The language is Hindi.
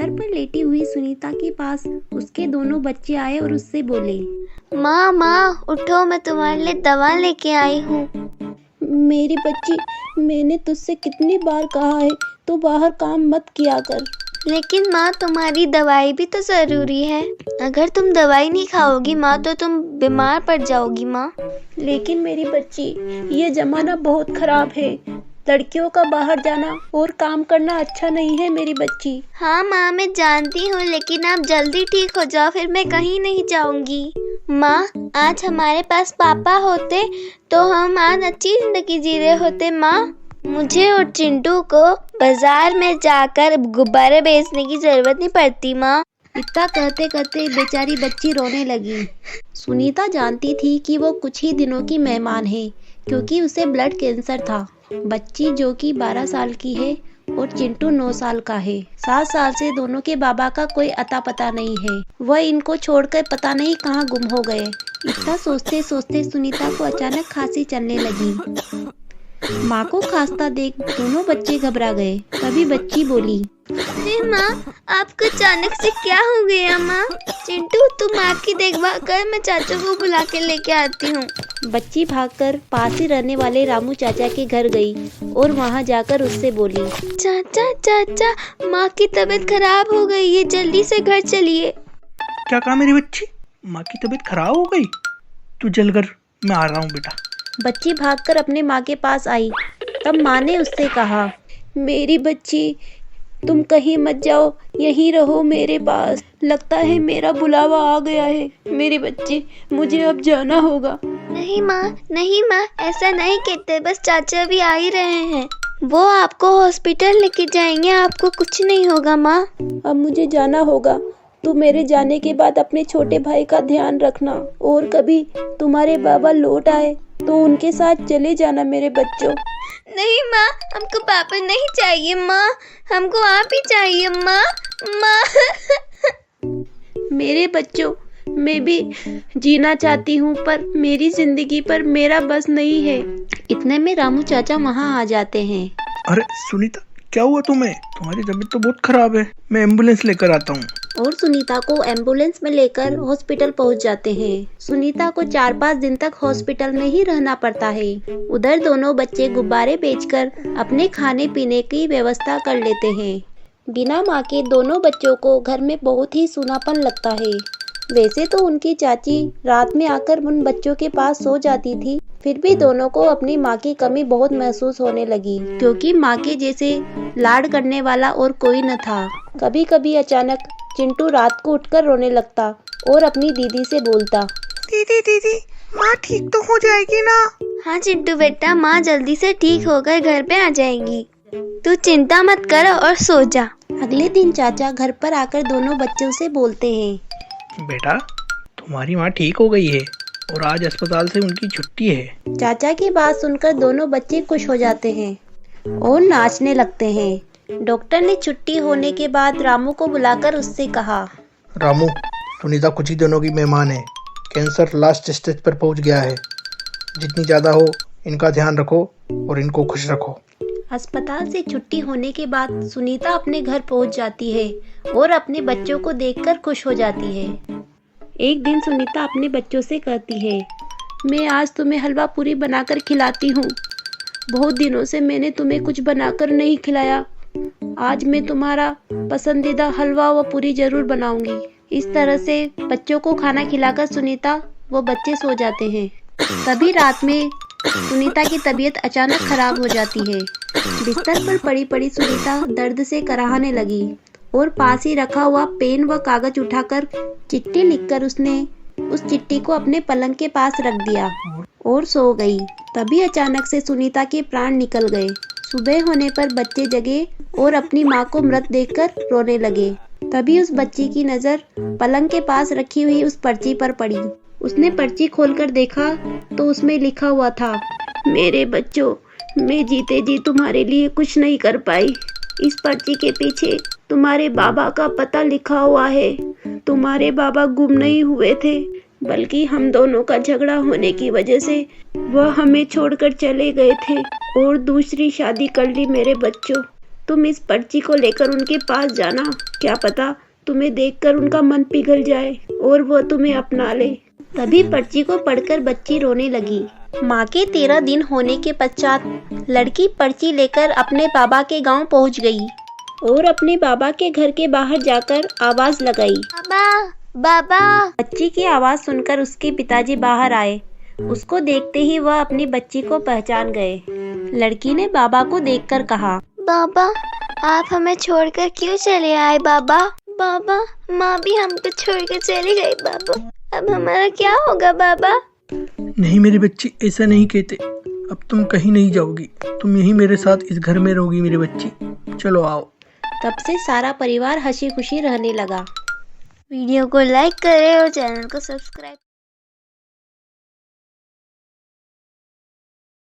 बिस्तर पर लेटी हुई सुनीता के पास उसके दोनों बच्चे आए और उससे बोले, माँ माँ उठो, मैं तुम्हारे लिए दवा लेके आई हूँ। मेरी बच्ची, मैंने तुझसे कितनी बार कहा है तू बाहर काम मत किया कर। लेकिन माँ तुम्हारी दवाई भी तो ज़रूरी है। अगर तुम दवाई नहीं खाओगी माँ तो तुम बीमार पड़ जाओगी माँ। लेकिन मेरी बच्ची, ये ज़माना बहुत ख़राब है। लड़कियों का बाहर जाना और काम करना अच्छा नहीं है मेरी बच्ची। हाँ माँ मैं जानती हूँ, लेकिन आप जल्दी ठीक हो जाओ, फिर मैं कहीं नहीं जाऊँगी। माँ आज हमारे पास पापा होते तो हम आज अच्छी ज़िंदगी जी रहे होते। माँ मुझे और चिंटू को बाजार में जाकर गुब्बारे बेचने की ज़रूरत नहीं पड़ती माँ। इतना कहते कहते बेचारी बच्ची रोने लगी। सुनीता जानती थी कि वो कुछ ही दिनों की मेहमान है, क्योंकि उसे ब्लड कैंसर था। बच्ची जो कि 12 साल की है और चिंटू 9 साल का है। 7 साल से दोनों के बाबा का कोई अता पता नहीं है। वह इनको छोड़कर पता नहीं कहाँ गुम हो गए। इतना सोचते सोचते सुनीता को अचानक खांसी चलने लगी। माँ को खांसता देख दोनों बच्चे घबरा गए। तभी बच्ची बोली, अरे माँ आपको अचानक से क्या हो गया माँ? चिंटू तुम माँ की देखभाल कर, मैं चाचा को बुला के लेके आती हूँ। बच्ची भागकर पास ही रहने वाले रामू चाचा के घर गई और वहाँ जाकर उससे बोली, चाचा चाचा माँ की तबीयत खराब हो गई है, जल्दी से घर चलिए। क्या कहा मेरी बच्ची? माँ की तबीयत खराब हो गई? तू जल कर, मैं आ रहा हूँ बेटा। बच्ची भागकर अपने माँ के पास आई। तब माँ ने उससे कहा, मेरी बच्ची तुम कहीं मत जाओ, यहीं रहो मेरे पास। लगता है मेरा बुलावा आ गया है। मेरी बच्ची मुझे अब जाना होगा। नहीं माँ ऐसा नहीं कहते, बस चाचा भी आ ही रहे हैं, वो आपको हॉस्पिटल लेके जाएंगे, आपको कुछ नहीं होगा माँ। अब मुझे जाना होगा। तू मेरे जाने के बाद अपने छोटे भाई का ध्यान रखना, और कभी तुम्हारे बाबा लौट आए तो उनके साथ चले जाना मेरे बच्चों। नहीं माँ हमको पापा नहीं चाहिए माँ, हमको आप ही चाहिए माँ। मेरे बच्चों, मैं भी जीना चाहती हूँ, पर मेरी जिंदगी पर मेरा बस नहीं है। इतने में रामू चाचा वहाँ आ जाते हैं। अरे सुनीता क्या हुआ तुम्हें? तुम्हारी तबीयत तो बहुत खराब है, मैं एम्बुलेंस लेकर आता हूँ। और सुनीता को एम्बुलेंस में लेकर हॉस्पिटल पहुंच जाते हैं। सुनीता को 4-5 दिन तक हॉस्पिटल में ही रहना पड़ता है। उधर दोनों बच्चे गुब्बारे बेचकर अपने खाने पीने की व्यवस्था कर लेते हैं। बिना माँ के दोनों बच्चों को घर में बहुत ही सूनापन लगता है। वैसे तो उनकी चाची रात में आकर उन बच्चों के पास सो जाती थी, फिर भी दोनों को अपनी माँ की कमी बहुत महसूस होने लगी, क्योंकि माँ के जैसे लाड करने वाला और कोई न था। कभी कभी अचानक चिंटू रात को उठकर रोने लगता और अपनी दीदी से बोलता, दीदी माँ ठीक तो हो जाएगी ना? हाँ चिंटू बेटा, माँ जल्दी से ठीक होकर घर पे आ जाएगी, तू चिंता मत कर और सो जा। अगले दिन चाचा घर पर आकर दोनों बच्चों से बोलते हैं, बेटा तुम्हारी माँ ठीक हो गई है और आज अस्पताल से उनकी छुट्टी है। चाचा की बात सुनकर दोनों बच्चे खुश हो जाते हैं और नाचने लगते हैं। डॉक्टर ने छुट्टी होने के बाद रामू को बुलाकर उससे कहा, रामू सुनीता कुछ ही दिनों की मेहमान है, कैंसर लास्ट स्टेज पर पहुंच गया है, जितनी ज़्यादा हो इनका ध्यान रखो और इनको खुश रखो। अस्पताल से छुट्टी होने के बाद सुनीता अपने घर पहुंच जाती है और अपने बच्चों को देखकर खुश हो जाती है। एक दिन सुनीता अपने बच्चों से कहती है, मैं आज तुम्हें हलवा पूरी बनाकर खिलाती हूँ। बहुत दिनों से मैंने तुम्हें कुछ बनाकर नहीं खिलाया। आज मैं तुम्हारा पसंदीदा हलवा व पूरी जरूर बनाऊंगी। इस तरह से बच्चों को खाना खिलाकर सुनीता व बच्चे सो जाते हैं। तभी रात में सुनीता की तबीयत अचानक खराब हो जाती है। बिस्तर पर पड़ी पड़ी सुनीता दर्द से कराहने लगी और पास ही रखा हुआ पेन व कागज उठाकर चिट्ठी लिखकर उसने उस चिट्ठी को अपने पलंग के पास रख दिया और सो गई। तभी अचानक से सुनीता के प्राण निकल गए। सुबह होने पर बच्चे जगे और अपनी माँ को मृत देखकर रोने लगे। तभी उस बच्ची की नज़र पलंग के पास रखी हुई उस पर्ची पर पड़ी। उसने पर्ची खोलकर देखा तो उसमें लिखा हुआ था, मेरे बच्चों, मैं जीते जी तुम्हारे लिए कुछ नहीं कर पाई। इस पर्ची के पीछे तुम्हारे बाबा का पता लिखा हुआ है। तुम्हारे बाबा गुम नहीं हुए थे, बल्कि हम दोनों का झगड़ा होने की वजह से वह हमें छोड़कर चले गए थे और दूसरी शादी कर ली। मेरे बच्चों, तुम इस पर्ची को लेकर उनके पास जाना, क्या पता तुम्हें देखकर उनका मन पिघल जाए और वो तुम्हें अपना ले। तभी पर्ची को पढ़कर बच्ची रोने लगी। माँ के 13 दिन होने के पश्चात लड़की पर्ची लेकर अपने बाबा के गांव पहुंच गई और अपने बाबा के घर के बाहर जाकर आवाज लगाई। बाबा, बाबा। बच्ची की आवाज सुनकर उसके पिताजी बाहर आए। उसको देखते ही वह अपनी बच्ची को पहचान गए। लड़की ने बाबा को देखकर कहा, बाबा, आप हमें छोड़कर क्यों चले आए बाबा? बाबा, माँ भी हमको छोड़कर चली गई बाबा। अब हमारा क्या होगा बाबा? नहीं मेरी बच्ची, ऐसा नहीं कहते। अब तुम कहीं नहीं जाओगी, तुम यहीं मेरे साथ इस घर में रहोगी मेरी बच्ची। चलो आओ। तब से सारा परिवार हंसी खुशी रहने लगा। वीडियो को लाइक करें और चैनल को सब्सक्राइब